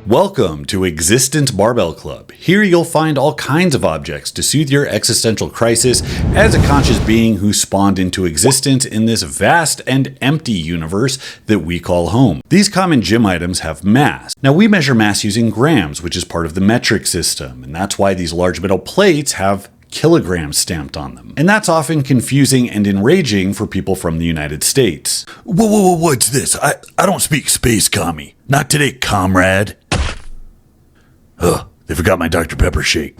Welcome to Existence Barbell Club. Here you'll find all kinds of objects to soothe your existential crisis as a conscious being who spawned into existence in this vast and empty universe that we call home. These common gym items have mass. Now we measure mass using grams, which is part of the metric system, and that's why these large metal plates have kilograms stamped on them. And that's often confusing and enraging for people from the United States. Whoa, what's this? I don't speak space commie. Not today, comrade. Ugh, they forgot my Dr. Pepper shake.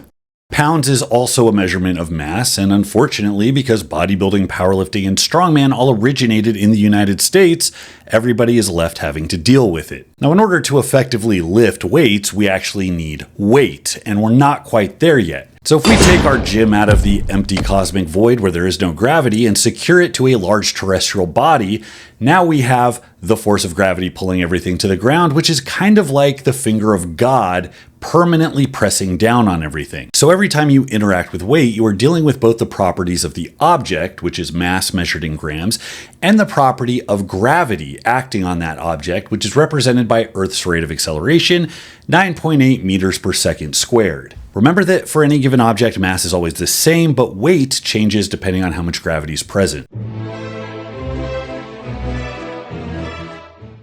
Pounds is also a measurement of mass, and unfortunately, because bodybuilding, powerlifting, and strongman all originated in the United States, everybody is left having to deal with it. Now, in order to effectively lift weights, we actually need weight, and we're not quite there yet. So if we take our gym out of the empty cosmic void where there is no gravity and secure it to a large terrestrial body, now we have the force of gravity pulling everything to the ground, which is kind of like the finger of God permanently pressing down on everything. So every time you interact with weight, you are dealing with both the properties of the object, which is mass measured in grams, and the property of gravity acting on that object, which is represented by Earth's rate of acceleration, 9.8 meters per second squared. Remember that for any given object, mass is always the same, but weight changes depending on how much gravity is present.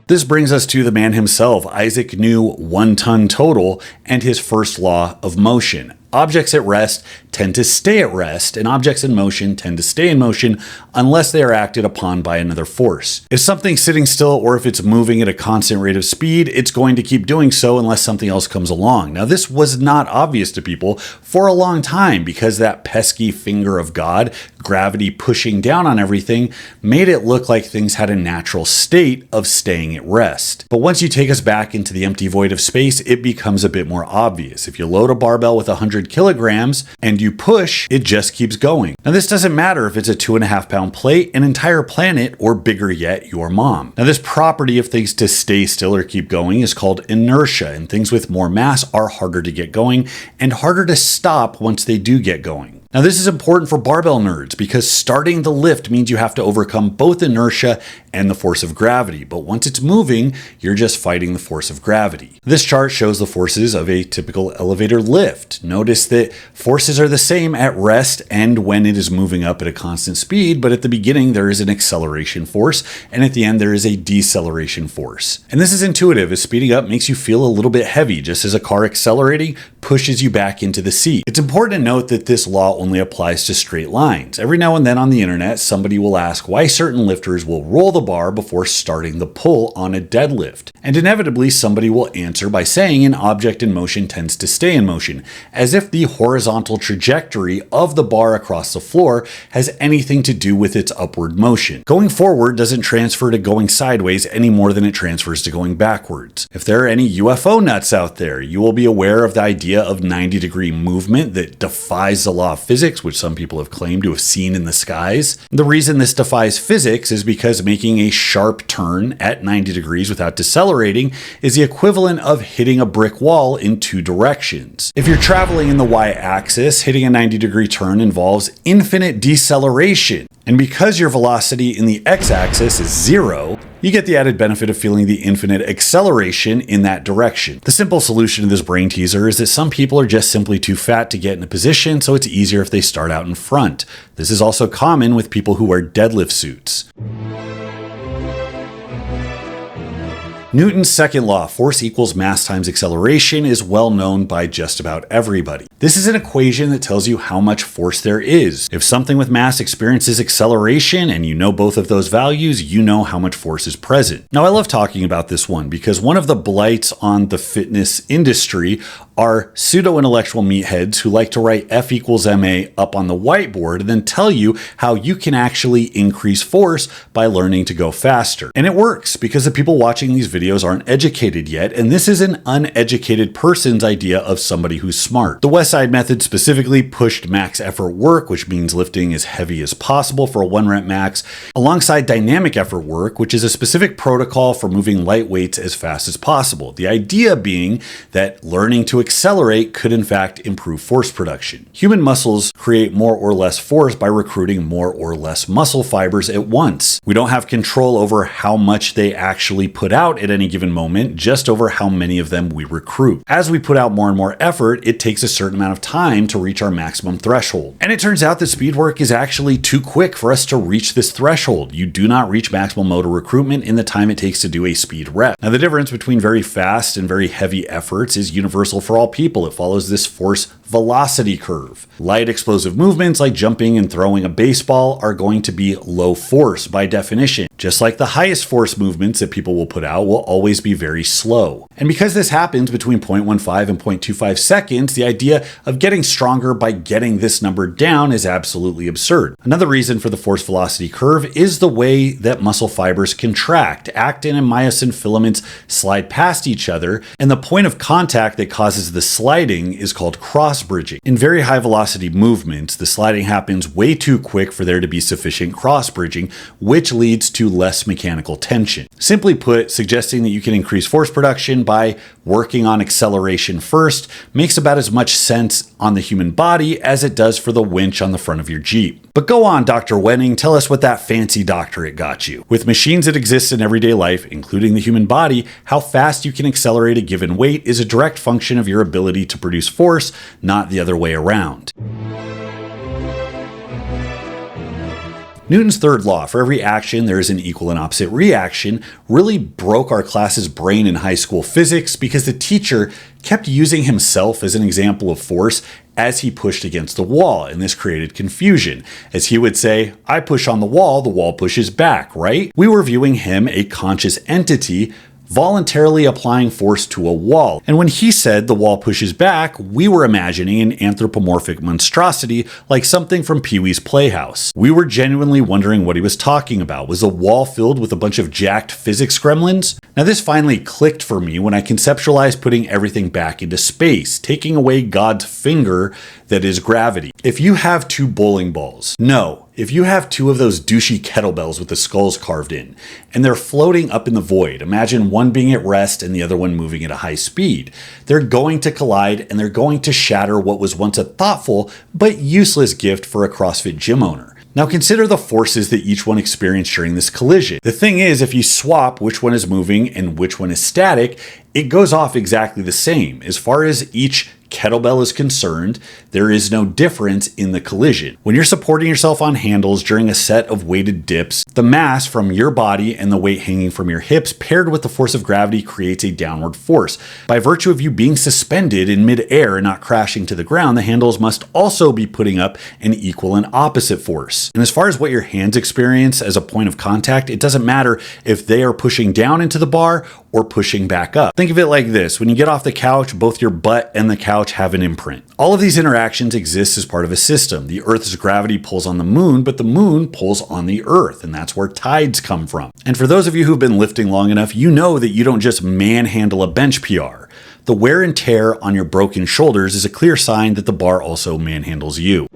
This brings us to the man himself, Isaac New 1 ton total, and his first law of motion. Objects at rest tend to stay at rest, and objects in motion tend to stay in motion unless they are acted upon by another force. If something's sitting still or if it's moving at a constant rate of speed, it's going to keep doing so unless something else comes along. Now, this was not obvious to people for a long time because that pesky finger of God, gravity pushing down on everything, made it look like things had a natural state of staying at rest. But once you take us back into the empty void of space, it becomes a bit more obvious. If you load a barbell with 100 kilograms and you push, it just keeps going. Now, this doesn't matter if it's a 2.5 pound plate, an entire planet, or bigger yet, your mom. Now, this property of things to stay still or keep going is called inertia, and things with more mass are harder to get going and harder to stop once they do get going. Now, this is important for barbell nerds because starting the lift means you have to overcome both inertia and the force of gravity. But once it's moving, you're just fighting the force of gravity. This chart shows the forces of a typical elevator lift. Notice that forces are the same at rest and when it is moving up at a constant speed, but at the beginning there is an acceleration force, and at the end there is a deceleration force. And this is intuitive, as speeding up makes you feel a little bit heavy, just as a car accelerating pushes you back into the seat. It's important to note that this law only applies to straight lines. Every now and then on the internet, somebody will ask why certain lifters will roll the bar before starting the pull on a deadlift. And inevitably, somebody will answer by saying an object in motion tends to stay in motion, as if the horizontal trajectory of the bar across the floor has anything to do with its upward motion. Going forward doesn't transfer to going sideways any more than it transfers to going backwards. If there are any UFO nuts out there, you will be aware of the idea of 90-degree movement that defies the law of physics, which some people have claimed to have seen in the skies. The reason this defies physics is because making a sharp turn at 90 degrees without decelerating is the equivalent of hitting a brick wall in two directions. If you're traveling in the y-axis, hitting a 90-degree turn involves infinite deceleration. And because your velocity in the x-axis is 0, you get the added benefit of feeling the infinite acceleration in that direction. The simple solution to this brain teaser is that some people are just simply too fat to get in a position, so it's easier if they start out in front. This is also common with people who wear deadlift suits. Newton's second law, force equals mass times acceleration, is well known by just about everybody. This is an equation that tells you how much force there is. If something with mass experiences acceleration and you know both of those values, you know how much force is present. Now, I love talking about this one because one of the blights on the fitness industry are pseudo-intellectual meatheads who like to write F equals ma up on the whiteboard and then tell you how you can actually increase force by learning to go faster. And it works because the people watching these videos aren't educated yet, and this is an uneducated person's idea of somebody who's smart. The West SI method specifically pushed max effort work, which means lifting as heavy as possible for a 1 rep max, alongside dynamic effort work, which is a specific protocol for moving light weights as fast as possible. The idea being that learning to accelerate could in fact improve force production. Human muscles create more or less force by recruiting more or less muscle fibers at once. We don't have control over how much they actually put out at any given moment, just over how many of them we recruit. As we put out more and more effort, it takes a certain amount of time to reach our maximum threshold. And it turns out that speed work is actually too quick for us to reach this threshold. You do not reach maximal motor recruitment in the time it takes to do a speed rep. Now, the difference between very fast and very heavy efforts is universal for all people. It follows this force velocity curve. Light explosive movements like jumping and throwing a baseball are going to be low force by definition, just like the highest force movements that people will put out will always be very slow. And because this happens between 0.15 and 0.25 seconds, the idea of getting stronger by getting this number down is absolutely absurd. Another reason for the force velocity curve is the way that muscle fibers contract. Actin and myosin filaments slide past each other, and the point of contact that causes the sliding is called cross-bridging. In very high velocity movements, the sliding happens way too quick for there to be sufficient cross-bridging, which leads to less mechanical tension. Simply put, suggesting that you can increase force production by working on acceleration first makes about as much sense on the human body as it does for the winch on the front of your Jeep. But go on, Dr. Wenning, tell us what that fancy doctorate got you. With machines that exist in everyday life, including the human body, how fast you can accelerate a given weight is a direct function of your ability to produce force, not the other way around. Newton's third law, for every action there is an equal and opposite reaction, really broke our class's brain in high school physics because the teacher kept using himself as an example of force as he pushed against the wall, and this created confusion. As he would say, I push on the wall pushes back, right? We were viewing him a conscious entity voluntarily applying force to a wall. And when he said the wall pushes back, we were imagining an anthropomorphic monstrosity like something from Pee-wee's Playhouse. We were genuinely wondering what he was talking about. Was the wall filled with a bunch of jacked physics gremlins? Now this finally clicked for me when I conceptualized putting everything back into space, taking away God's finger that is gravity. If you have two bowling balls, if you have two of those douchey kettlebells with the skulls carved in, and they're floating up in the void, imagine one being at rest and the other one moving at a high speed. They're going to collide and they're going to shatter what was once a thoughtful but useless gift for a CrossFit gym owner. Now consider the forces that each one experienced during this collision. The thing is, if you swap which one is moving and which one is static, it goes off exactly the same. As far as each kettlebell is concerned, there is no difference in the collision. When you're supporting yourself on handles during a set of weighted dips, the mass from your body and the weight hanging from your hips paired with the force of gravity creates a downward force. By virtue of you being suspended in midair and not crashing to the ground, the handles must also be putting up an equal and opposite force. And as far as what your hands experience as a point of contact, it doesn't matter if they are pushing down into the bar or pushing back up. Think of it like this. When you get off the couch, both your butt and the couch have an imprint. All of these interactions exist as part of a system. The Earth's gravity pulls on the moon, but the moon pulls on the Earth, and that's where tides come from. And for those of you who've been lifting long enough, you know that you don't just manhandle a bench PR. The wear and tear on your broken shoulders is a clear sign that the bar also manhandles you.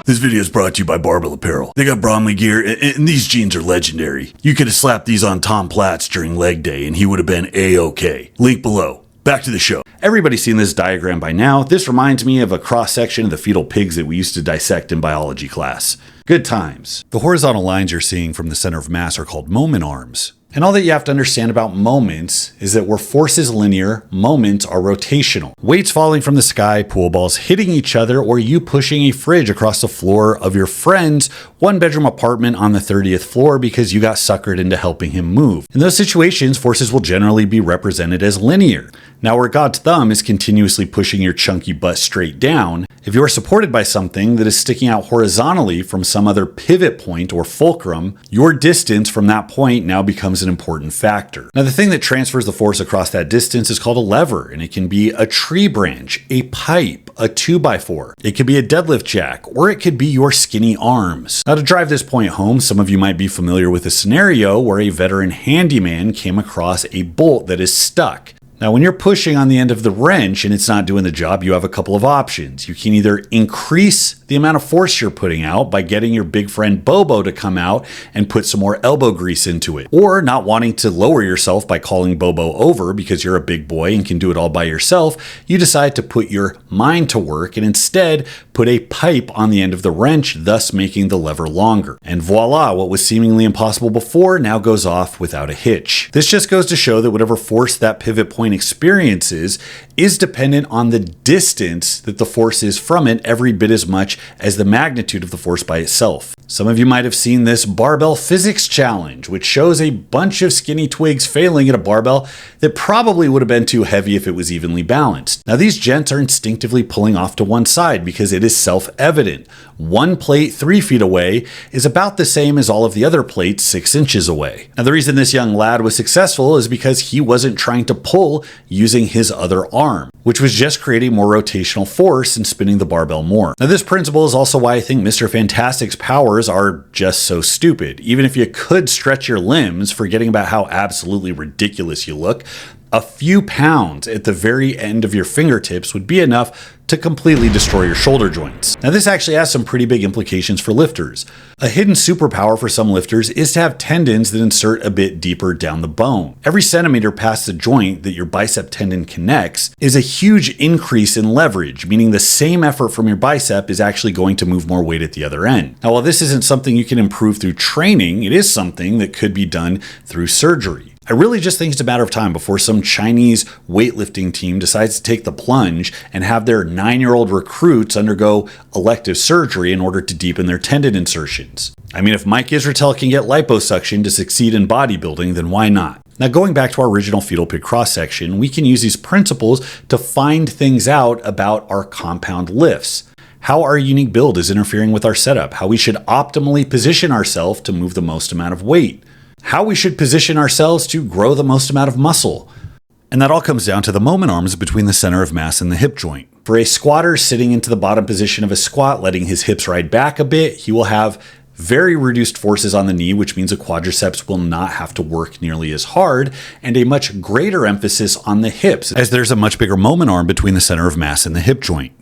This video is brought to you by Barbell Apparel. They got Bromley gear, and these jeans are legendary. You could have slapped these on Tom Platz during leg day, and he would have been A-OK. Link below. Back to the show. Everybody's seen this diagram by now. This reminds me of a cross-section of the fetal pigs that we used to dissect in biology class. Good times. The horizontal lines you're seeing from the center of mass are called moment arms. And all that you have to understand about moments is that where force is linear, moments are rotational. Weights falling from the sky, pool balls hitting each other, or you pushing a fridge across the floor of your friend's one-bedroom apartment on the 30th floor because you got suckered into helping him move. In those situations, forces will generally be represented as linear. Now, where God's thumb is continuously pushing your chunky butt straight down, if you are supported by something that is sticking out horizontally from some other pivot point or fulcrum, your distance from that point now becomes an important factor. Now, the thing that transfers the force across that distance is called a lever, and it can be a tree branch, a pipe, a 2x4. It could be a deadlift jack, or it could be your skinny arms. Now, to drive this point home, some of you might be familiar with a scenario where a veteran handyman came across a bolt that is stuck. Now, when you're pushing on the end of the wrench and it's not doing the job, you have a couple of options. You can either increase the amount of force you're putting out by getting your big friend Bobo to come out and put some more elbow grease into it, or not wanting to lower yourself by calling Bobo over because you're a big boy and can do it all by yourself, you decide to put your mind to work and instead put a pipe on the end of the wrench, thus making the lever longer. And voila, what was seemingly impossible before now goes off without a hitch. This just goes to show that whatever force that pivot point experiences is dependent on the distance that the force is from it every bit as much as the magnitude of the force by itself. Some of you might have seen this barbell physics challenge, which shows a bunch of skinny twigs failing at a barbell that probably would have been too heavy if it was evenly balanced. Now, these gents are instinctively pulling off to one side because it is self-evident. One plate 3 feet away is about the same as all of the other plates 6 inches away. Now, the reason this young lad was successful is because he wasn't trying to pull using his other arm, which was just creating more rotational force and spinning the barbell more. Now, this principle is also why I think Mr. Fantastic's powers are just so stupid. Even if you could stretch your limbs, forgetting about how absolutely ridiculous you look, a few pounds at the very end of your fingertips would be enough to completely destroy your shoulder joints. Now, this actually has some pretty big implications for lifters. A hidden superpower for some lifters is to have tendons that insert a bit deeper down the bone. Every centimeter past the joint that your bicep tendon connects is a huge increase in leverage, meaning the same effort from your bicep is actually going to move more weight at the other end. Now, while this isn't something you can improve through training, it is something that could be done through surgery. I really just think it's a matter of time before some Chinese weightlifting team decides to take the plunge and have their 9-year-old recruits undergo elective surgery in order to deepen their tendon insertions. I mean, if Mike Israetel can get liposuction to succeed in bodybuilding, then why not? Now, going back to our original fetal pig cross section, we can use these principles to find things out about our compound lifts. How our unique build is interfering with our setup, how we should optimally position ourselves to move the most amount of weight, how we should position ourselves to grow the most amount of muscle. And that all comes down to the moment arms between the center of mass and the hip joint. For a squatter sitting into the bottom position of a squat, letting his hips ride back a bit, he will have very reduced forces on the knee, which means the quadriceps will not have to work nearly as hard, and a much greater emphasis on the hips, as there's a much bigger moment arm between the center of mass and the hip joint.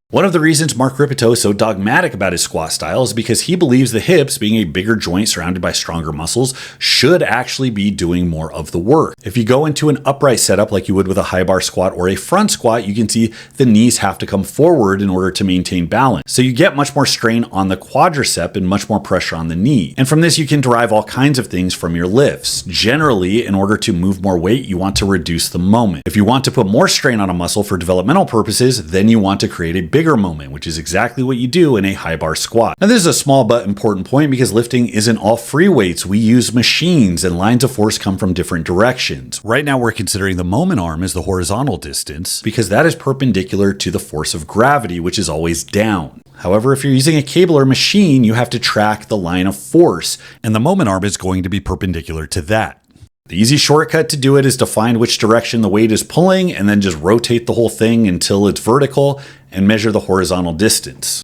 One of the reasons Mark Rippetoe is so dogmatic about his squat style is because he believes the hips, being a bigger joint surrounded by stronger muscles, should actually be doing more of the work. If you go into an upright setup like you would with a high bar squat or a front squat, you can see the knees have to come forward in order to maintain balance. So you get much more strain on the quadricep and much more pressure on the knee. And from this, you can derive all kinds of things from your lifts. Generally, in order to move more weight, you want to reduce the moment. If you want to put more strain on a muscle for developmental purposes, then you want to create a bigger moment, which is exactly what you do in a high bar squat. Now, this is a small but important point because lifting isn't all free weights. We use machines and lines of force come from different directions. Right now, we're considering the moment arm as the horizontal distance because that is perpendicular to the force of gravity, which is always down. However, if you're using a cable or machine, you have to track the line of force, and the moment arm is going to be perpendicular to that. The easy shortcut to do it is to find which direction the weight is pulling and then just rotate the whole thing until it's vertical and measure the horizontal distance.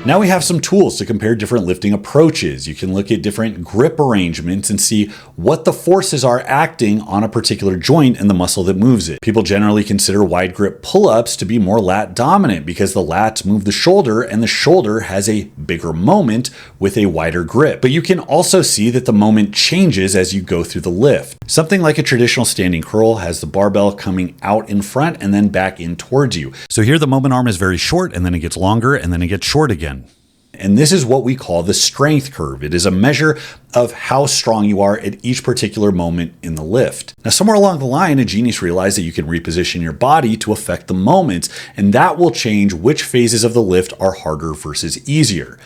Now we have some tools to compare different lifting approaches. You can look at different grip arrangements and see what the forces are acting on a particular joint and the muscle that moves it. People generally consider wide grip pull-ups to be more lat dominant because the lats move the shoulder and the shoulder has a bigger moment with a wider grip. But you can also see that the moment changes as you go through the lift. Something like a traditional standing curl has the barbell coming out in front and then back in towards you. So here the moment arm is very short and then it gets longer and then it gets short again. And this is what we call the strength curve. It is a measure of how strong you are at each particular moment in the lift. Now, somewhere along the line, a genius realized that you can reposition your body to affect the moments, and that will change which phases of the lift are harder versus easier.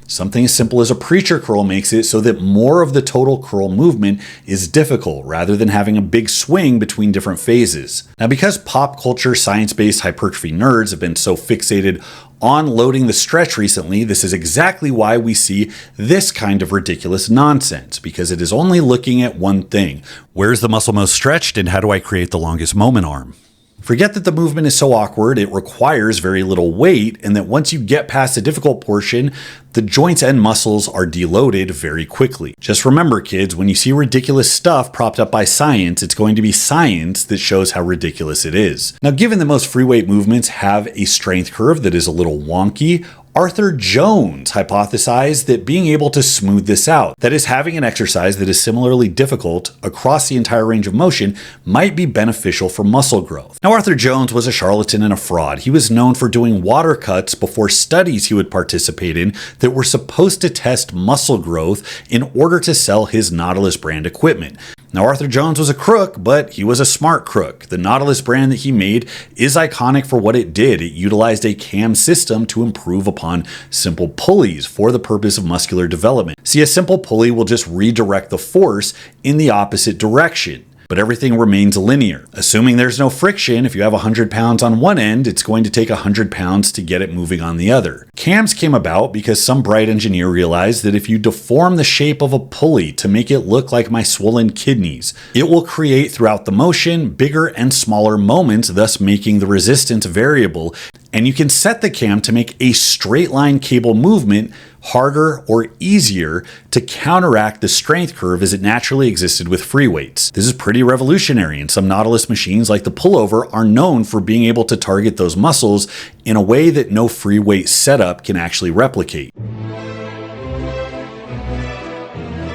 Something as simple as a preacher curl makes it so that more of the total curl movement is difficult rather than having a big swing between different phases. Now, because pop culture science-based hypertrophy nerds have been so fixated on loading the stretch recently, this is exactly why we see this kind of ridiculous nonsense, because it is only looking at one thing. Where's the muscle most stretched and how do I create the longest moment arm? Forget that the movement is so awkward, it requires very little weight, and that once you get past the difficult portion, the joints and muscles are deloaded very quickly. Just remember, kids, when you see ridiculous stuff propped up by science, it's going to be science that shows how ridiculous it is. Now, given that most free weight movements have a strength curve that is a little wonky, Arthur Jones hypothesized that being able to smooth this out, that is, having an exercise that is similarly difficult across the entire range of motion, might be beneficial for muscle growth. Now, Arthur Jones was a charlatan and a fraud. He was known for doing water cuts before studies he would participate in that were supposed to test muscle growth in order to sell his Nautilus brand equipment. Now, Arthur Jones was a crook, but he was a smart crook. The Nautilus brand that he made is iconic for what it did. It utilized a cam system to improve upon simple pulleys for the purpose of muscular development. See, a simple pulley will just redirect the force in the opposite direction, but everything remains linear. Assuming there's no friction, if you have 100 pounds on one end, it's going to take 100 pounds to get it moving on the other. Cams came about because some bright engineer realized that if you deform the shape of a pulley to make it look like my swollen kidneys, it will create throughout the motion bigger and smaller moments, thus making the resistance variable. And you can set the cam to make a straight line cable movement harder or easier to counteract the strength curve as it naturally existed with free weights. This is pretty revolutionary, and some Nautilus machines like the pullover are known for being able to target those muscles in a way that no free weight setup can actually replicate.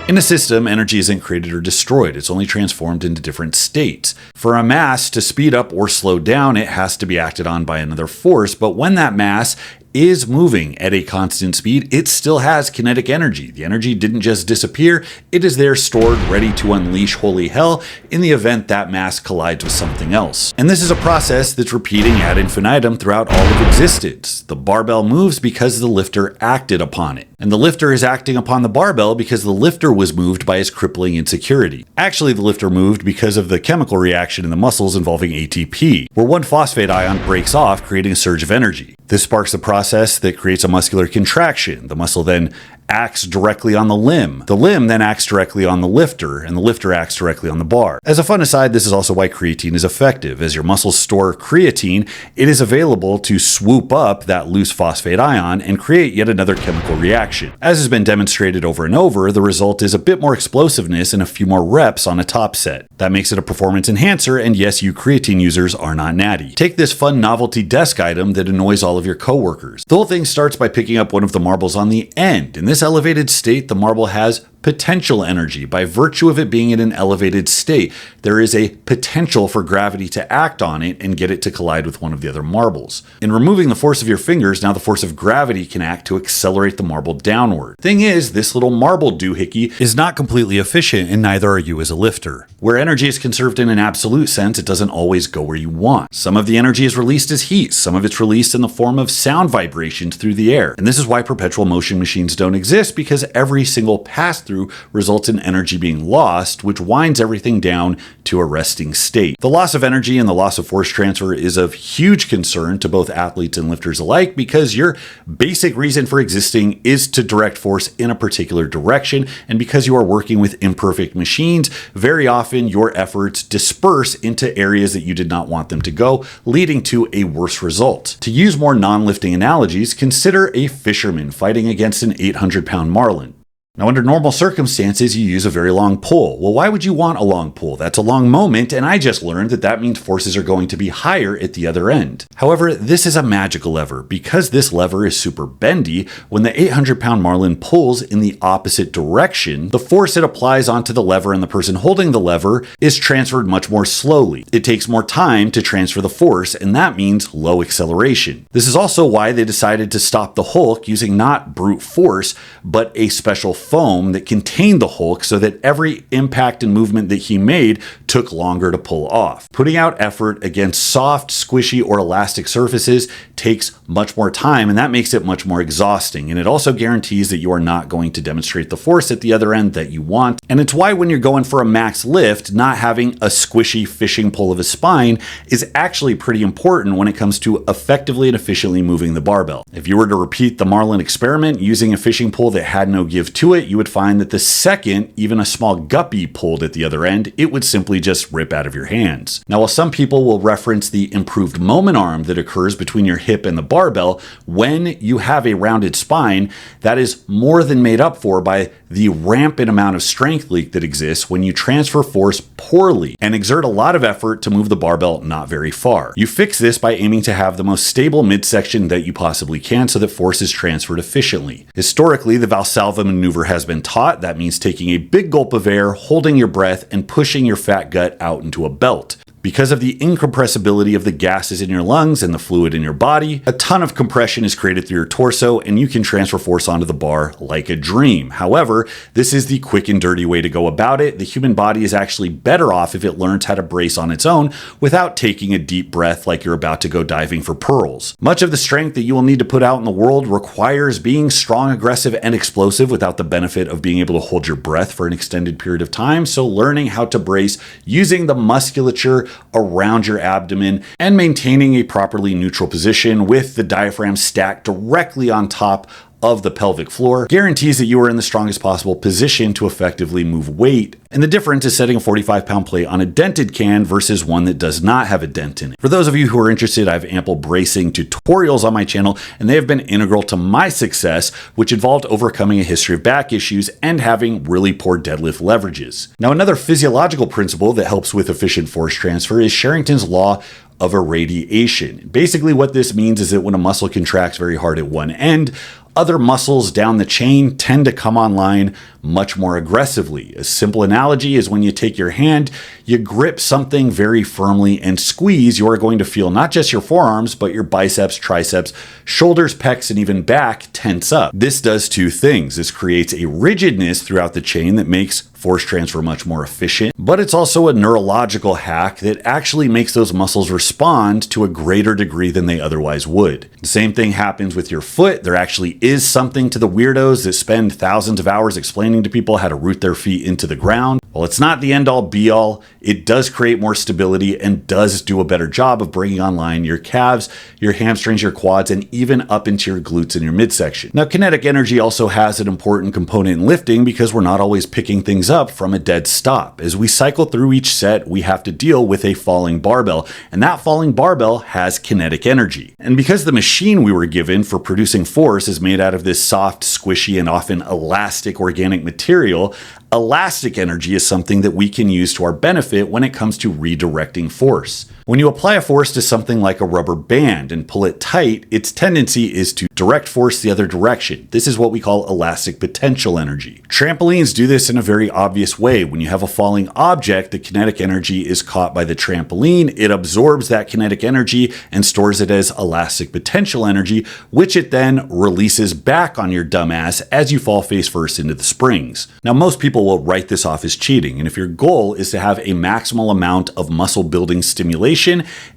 In a system, energy isn't created or destroyed, it's only transformed into different states. For a mass to speed up or slow down, it has to be acted on by another force, but when that mass is moving at a constant speed, it still has kinetic energy. The energy didn't just disappear, it is there stored, ready to unleash holy hell in the event that mass collides with something else. And this is a process that's repeating ad infinitum throughout all of existence. The barbell moves because the lifter acted upon it. And the lifter is acting upon the barbell because the lifter was moved by his crippling insecurity. Actually, the lifter moved because of the chemical reaction in the muscles involving ATP, where one phosphate ion breaks off, creating a surge of energy. This sparks the process that creates a muscular contraction. The muscle then acts directly on the limb. The limb then acts directly on the lifter, and the lifter acts directly on the bar. As a fun aside, this is also why creatine is effective. As your muscles store creatine, it is available to swoop up that loose phosphate ion and create yet another chemical reaction. As has been demonstrated over and over, the result is a bit more explosiveness and a few more reps on a top set. That makes it a performance enhancer, and yes, you creatine users are not natty. Take this fun novelty desk item that annoys all of your coworkers. The whole thing starts by picking up one of the marbles on the end. In this elevated state, the marble has potential energy. By virtue of it being in an elevated state, there is a potential for gravity to act on it and get it to collide with one of the other marbles. In removing the force of your fingers, now the force of gravity can act to accelerate the marble downward. Thing is, this little marble doohickey is not completely efficient, and neither are you as a lifter. Where energy is conserved in an absolute sense, it doesn't always go where you want. Some of the energy is released as heat, some of it's released in the form of sound vibrations through the air. And this is why perpetual motion machines don't exist, because every single pass-through results in energy being lost, which winds everything down to a resting state. The loss of energy and the loss of force transfer is of huge concern to both athletes and lifters alike, because your basic reason for existing is to direct force in a particular direction, and because you are working with imperfect machines, very often your efforts disperse into areas that you did not want them to go, leading to a worse result. To use more non-lifting analogies, consider a fisherman fighting against an 800-pound marlin. Now, under normal circumstances, you use a very long pull. Well, why would you want a long pull? That's a long moment, and I just learned that that means forces are going to be higher at the other end. However, this is a magical lever. Because this lever is super bendy, when the 800-pound marlin pulls in the opposite direction, the force it applies onto the lever and the person holding the lever is transferred much more slowly. It takes more time to transfer the force, and that means low acceleration. This is also why they decided to stop the Hulk using not brute force, but a special foam that contained the Hulk, so that every impact and movement that he made took longer to pull off. Putting out effort against soft, squishy, or elastic surfaces takes much more time, and that makes it much more exhausting. And it also guarantees that you are not going to demonstrate the force at the other end that you want. And it's why when you're going for a max lift, not having a squishy fishing pole of a spine is actually pretty important when it comes to effectively and efficiently moving the barbell. If you were to repeat the marlin experiment using a fishing pole that had no give to it, you would find that the second even a small guppy pulled at the other end, it would simply just rip out of your hands. Now, while some people will reference the improved moment arm that occurs between your hip and the barbell when you have a rounded spine, that is more than made up for by the rampant amount of strength leak that exists when you transfer force poorly and exert a lot of effort to move the barbell not very far. You fix this by aiming to have the most stable midsection that you possibly can so that force is transferred efficiently. Historically, the Valsalva maneuver has been taught. That means taking a big gulp of air, holding your breath, and pushing your fat gut out into a belt. Because of the incompressibility of the gases in your lungs and the fluid in your body, a ton of compression is created through your torso and you can transfer force onto the bar like a dream. However, this is the quick and dirty way to go about it. The human body is actually better off if it learns how to brace on its own without taking a deep breath like you're about to go diving for pearls. Much of the strength that you will need to put out in the world requires being strong, aggressive, and explosive without the benefit of being able to hold your breath for an extended period of time. So learning how to brace using the musculature around your abdomen and maintaining a properly neutral position with the diaphragm stacked directly on top of the pelvic floor guarantees that you are in the strongest possible position to effectively move weight. And the difference is setting a 45-pound plate on a dented can versus one that does not have a dent in it. For those of you who are interested, I have ample bracing tutorials on my channel, and they have been integral to my success, which involved overcoming a history of back issues and having really poor deadlift leverages. Now, another physiological principle that helps with efficient force transfer is Sherrington's law of irradiation. Basically, what this means is that when a muscle contracts very hard at one end, other muscles down the chain tend to come online much more aggressively. A simple analogy is when you take your hand, you grip something very firmly and squeeze, you are going to feel not just your forearms, but your biceps, triceps, shoulders, pecs, and even back tense up. This does two things. This creates a rigidness throughout the chain that makes force transfer much more efficient, but it's also a neurological hack that actually makes those muscles respond to a greater degree than they otherwise would. The same thing happens with your foot. There actually is something to the weirdos that spend thousands of hours explaining to people how to root their feet into the ground. While it's not the end all be all, it does create more stability and does do a better job of bringing online your calves, your hamstrings, your quads, and even up into your glutes and your midsection. Now, kinetic energy also has an important component in lifting because we're not always picking things up from a dead stop. As we cycle through each set, we have to deal with a falling barbell, and that falling barbell has kinetic energy. And because the machine we were given for producing force is made out of this soft, squishy, and often elastic organic material, elastic energy is something that we can use to our benefit when it comes to redirecting force. When you apply a force to something like a rubber band and pull it tight, its tendency is to direct force the other direction. This is what we call elastic potential energy. Trampolines do this in a very obvious way. When you have a falling object, the kinetic energy is caught by the trampoline. It absorbs that kinetic energy and stores it as elastic potential energy, which it then releases back on your dumbass as you fall face first into the springs. Now, most people will write this off as cheating, and if your goal is to have a maximal amount of muscle building stimulation,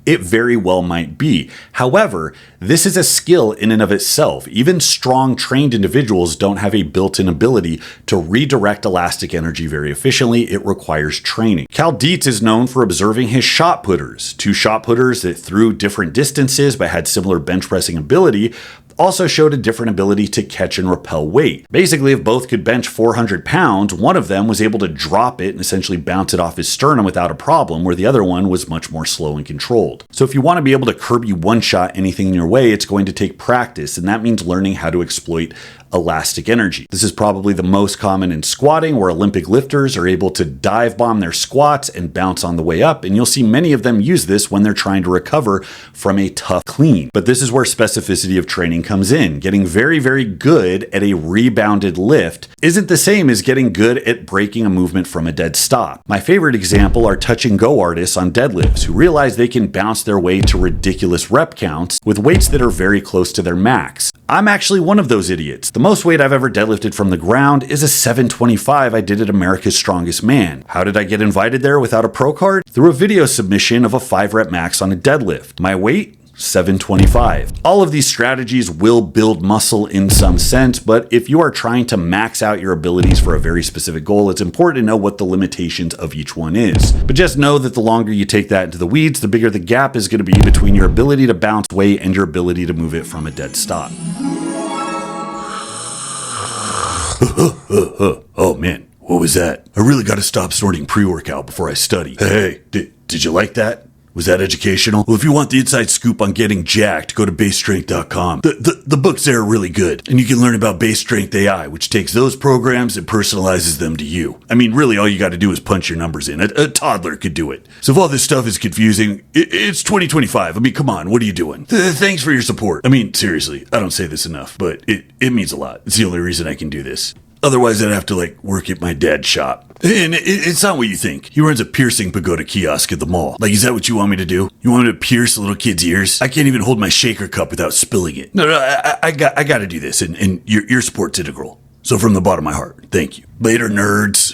it very well might be. However, this is a skill in and of itself. Even strong, trained individuals don't have a built-in ability to redirect elastic energy very efficiently. It requires training. Cal Dietz is known for observing his shot putters, two shot putters that threw different distances but had similar bench pressing ability, also showed a different ability to catch and repel weight. Basically, if both could bench 400 pounds, one of them was able to drop it and essentially bounce it off his sternum without a problem, where the other one was much more slow and controlled. So if you want to be able to Kirby one-shot anything in your way, it's going to take practice, and that means learning how to exploit elastic energy. This is probably the most common in squatting, where Olympic lifters are able to dive bomb their squats and bounce on the way up, and you'll see many of them use this when they're trying to recover from a tough clean. But this is where specificity of training comes in. Getting very, very good at a rebounded lift isn't the same as getting good at breaking a movement from a dead stop. My favorite example are touch and go artists on deadlifts who realize they can bounce their way to ridiculous rep counts with weights that are very close to their max. I'm actually one of those idiots. The most weight I've ever deadlifted from the ground is a 725 I did at America's Strongest Man. How did I get invited there without a pro card? Through a video submission of a 5-rep max on a deadlift. My weight? 725. All of these strategies will build muscle in some sense, but if you are trying to max out your abilities for a very specific goal, it's important to know what the limitations of each one is. But just know that the longer you take that into the weeds, the bigger the gap is going to be between your ability to bounce weight and your ability to move it from a dead stop. Oh man, what was that? I really got to stop snorting pre-workout before I study. Hey, did you like that? Was that educational? Well, if you want the inside scoop on getting jacked, go to BaseStrength.com. The books there are really good, and you can learn about Base Strength AI, which takes those programs and personalizes them to you. I mean, really, all you got to do is punch your numbers in. A toddler could do it. So if all this stuff is confusing, it's 2025. I mean, come on, what are you doing? Thanks for your support. I mean, seriously, I don't say this enough, but it means a lot. It's the only reason I can do this. Otherwise, I'd have to, work at my dad's shop. And it's not what you think. He runs a piercing pagoda kiosk at the mall. Is that what you want me to do? You want me to pierce little kids' ears? I can't even hold my shaker cup without spilling it. No, I got to do this, and your support's integral. So from the bottom of my heart, thank you. Later, nerds.